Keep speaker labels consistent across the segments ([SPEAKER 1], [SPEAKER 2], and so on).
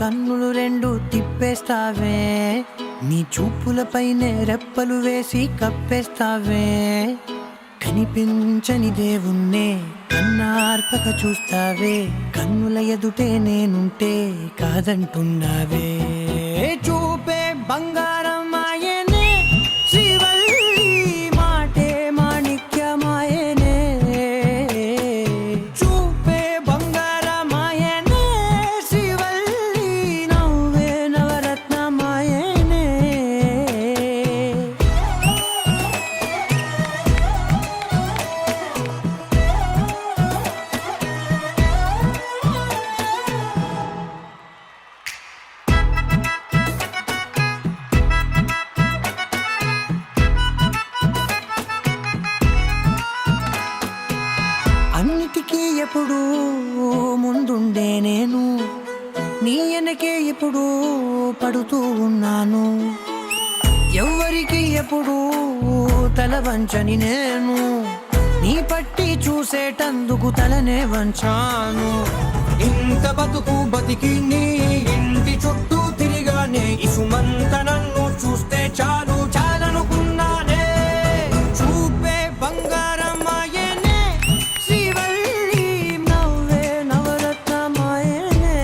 [SPEAKER 1] కన్నులు రెండు తిప్పేస్తావే, నీ చూపులపైనే రెప్పలు వేసి కప్పేస్తావే. కనిపించని దేవుణ్ణే కన్నార్పక చూస్తావే, కన్నుల ఎదుటే నేనుంటే కాదంటున్నావే. చూపే బంగారం ఆయనే, శ్రీవల్లి మాటే మాణిక్యమాయనే. చూపే బంగారం ఆయనే, శ్రీవల్లి నవ్వే నవరత్నమాయనే. అన్నిటికీ ఎప్పుడు ముందుండే నేను, నీ వెనకే ఎప్పుడు పడుతూ ఉన్నాను. ఎవ్వరికి ఎప్పుడు తల వంచని నేను, నీ పట్టి చూసేటందుకు తలనే వంచాను. ఇంత బతుకు బతికి నీ ఇంటి చుట్టూ తిరిగానే, ఇసుమంత నన్ను చూస్తే చాలు చాలనుకున్నానే. చూపే బంగారం ఆయనే, శ్రీవల్లి నవ్వే నవరత్నమాయనే.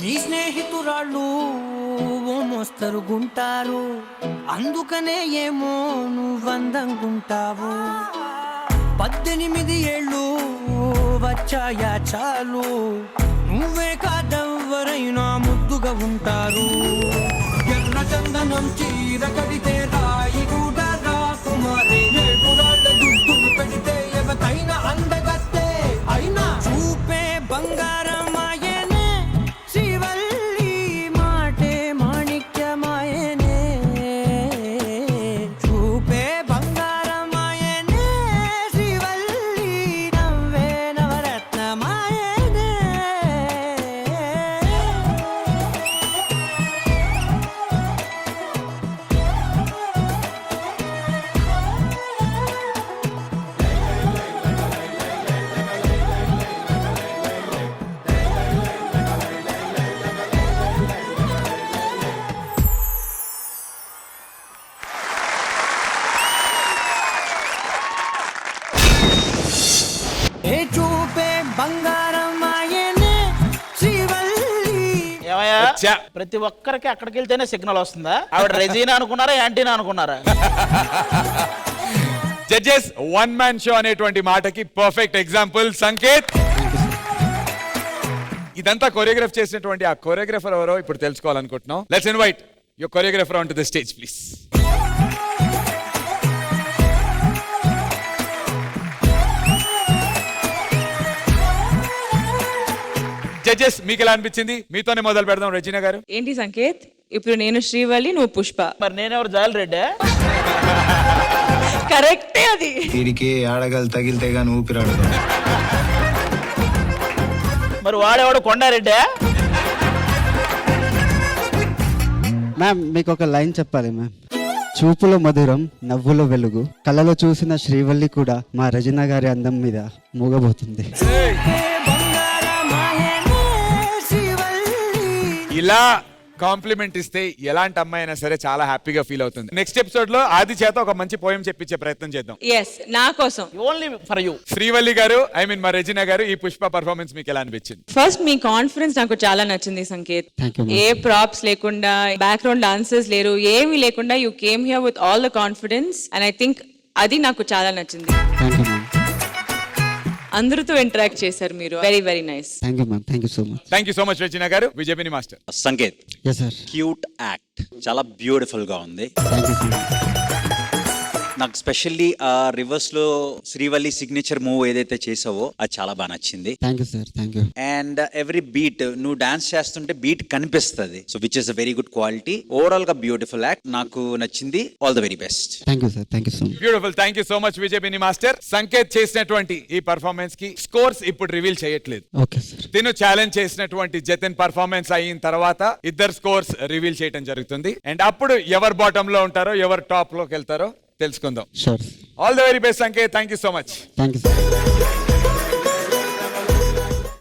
[SPEAKER 1] నీ స్నేహితురాళ్ళు ఓ మోస్తరు గుంటారు, అందుకనే ఏమో నువ్వందంగుంటావు. 18 ఏళ్ళు వచ్చాయా చాలు, నువ్వే కాదెవ్వరైనా ముద్దుగా ఉంటారు. ఎర్ర చందనం చీర కడితే రాయి కూడా రాకుమారి, ఏడురాళ్ళ దుద్దులు పెడితే ఎవతైనా అందగత్తే అయినా. చూపే బంగారం ఆయనే, శ్రీవల్లి మాటే మాణిక్యమాయనే. చూపే బంగారం ఆయనే, శ్రీవల్లి నవ్వే నవరత్నమాయనే. ఏ చూపే బంగారం ఆయనే, శ్రీవల్లి.
[SPEAKER 2] ఏమయ్యా, ప్రతి ఒక్కరికి అక్కడికి వెళ్తేనే సిగ్నల్ వస్తుందా? ఆవిడ రెజీనా అనుకున్నారా, యాంటీనా అనుకున్నారా?
[SPEAKER 3] జడ్జెస్, వన్ మ్యాన్ షో అనేటువంటి మాటకి పర్ఫెక్ట్ ఎగ్జాంపుల్ సంకేత్. ఇదంతా కొరియోగ్రాఫ్ చేసినటువంటి ఆ కొరియోగ్రాఫర్ ఎవరో ఇప్పుడు తెలుసుకోవాలనుకుంటున్నాం. Let's invite your choreographer on to the stage please. Judges, మీకు ఎలా అనిపించింది? మీతోనే మొదలు పెడదాం. రెజీనా గారు.
[SPEAKER 4] ఏంటి సంకేత్, ఇప్పుడు నేను శ్రీవల్లి, నువ్వు పుష్ప.
[SPEAKER 2] మరి నేనెవరు, జాల్ రెడ్డి?
[SPEAKER 4] కరెక్టే అది.
[SPEAKER 5] వీడికి ఆడగలు తగిలితే గాని ఊపిరాడు.
[SPEAKER 2] మరి వాడేవాడు కొండారెడ్డి?
[SPEAKER 6] మ్యామ్, మీకు ఒక లైన్ చెప్పాలి మ్యామ్. చూపులో మధురం, నవ్వులో వెలుగు, కళ్ళలో చూసిన శ్రీవల్లి కూడా మా రజనా గారి అందం మీద మూగబోతుంది.
[SPEAKER 3] ఇలా కాంప్లిమెంట్ ఇస్తే ఎలాంటి అమ్మాయి అయినా సరే చాలా హ్యాపీగా ఫీల్ అవుతుంది. నెక్స్ట్ ఎపిసోడ్ లో ఆది చేత ఒక మంచి పోయం చెప్పించే ప్రయత్నం చేద్దాం.
[SPEAKER 4] ఎస్, నా కోసం.
[SPEAKER 2] Only for you.
[SPEAKER 3] శ్రీవల్లి గారు, మా రెజీనా గారు, ఈ పుష్ప పర్ఫార్మెన్స్ మీకు ఎలా అనిపించింది?
[SPEAKER 4] ఫస్ట్ మీ కాన్ఫిడెన్స్ నాకు చాలా నచ్చింది సంకేత్.
[SPEAKER 6] Thank you, ma'am.
[SPEAKER 4] ఏ ప్రాప్స్ లేకుండా, బ్యాక్గ్రౌండ్ డాన్సర్స్ లేరు, ఏమీ లేకుండా you came here with all the confidence and I think అది నాకు చాలా నచ్చింది.
[SPEAKER 6] Thank you ma'am.
[SPEAKER 4] అందరితో ఇంటరాక్ట్ చేశారు మీరు. Very very nice.
[SPEAKER 6] Thank you ma'am. Thank you so much.
[SPEAKER 3] Thank you so much Regina గారు. విజయపిని master.
[SPEAKER 7] Sanket,
[SPEAKER 6] yes sir.
[SPEAKER 7] Cute act చాలా బ్యూటిఫుల్ గా ఉంది.
[SPEAKER 6] Thank you so much.
[SPEAKER 7] నాకు స్పెషల్లీ ఆ రివర్స్ లో శ్రీవల్లి సిగ్నేచర్ మూవ్ ఏదైతే చేసావో అది చాలా బాగా నచ్చింది.
[SPEAKER 6] Thank you sir, thank you.
[SPEAKER 7] And every beat నువ్వు డాన్స్ చేస్తుంటే బీట్ కనిపిస్తుంది, so which is a very good quality. Overall గా బ్యూటిఫుల్ యాక్ట్, నాకు నచ్చింది. All the very best.
[SPEAKER 6] Thank you sir, thank you so much.
[SPEAKER 3] Beautiful, thank you so much Vijay Binni master. Sanket చేసినటువంటి ఈ performance కి scores ఇప్పుడు reveal చేయట్లేదు.
[SPEAKER 6] Okay sir.
[SPEAKER 3] తిను challenge చేసినటువంటి జతిన్ పర్ఫార్మెన్స్ అయిన తర్వాత ఇద్దరు స్కోర్స్ రివీల్ చేయడం జరుగుతుంది. అండ్ అప్పుడు ఎవరు బాటమ్ లో ఉంటారో ఎవరు టాప్ లోకి వెళ్తారో తెలుసుకుందాం.
[SPEAKER 6] Sure.
[SPEAKER 3] All the very best Sanket, thank you so much.
[SPEAKER 6] Thank you sir.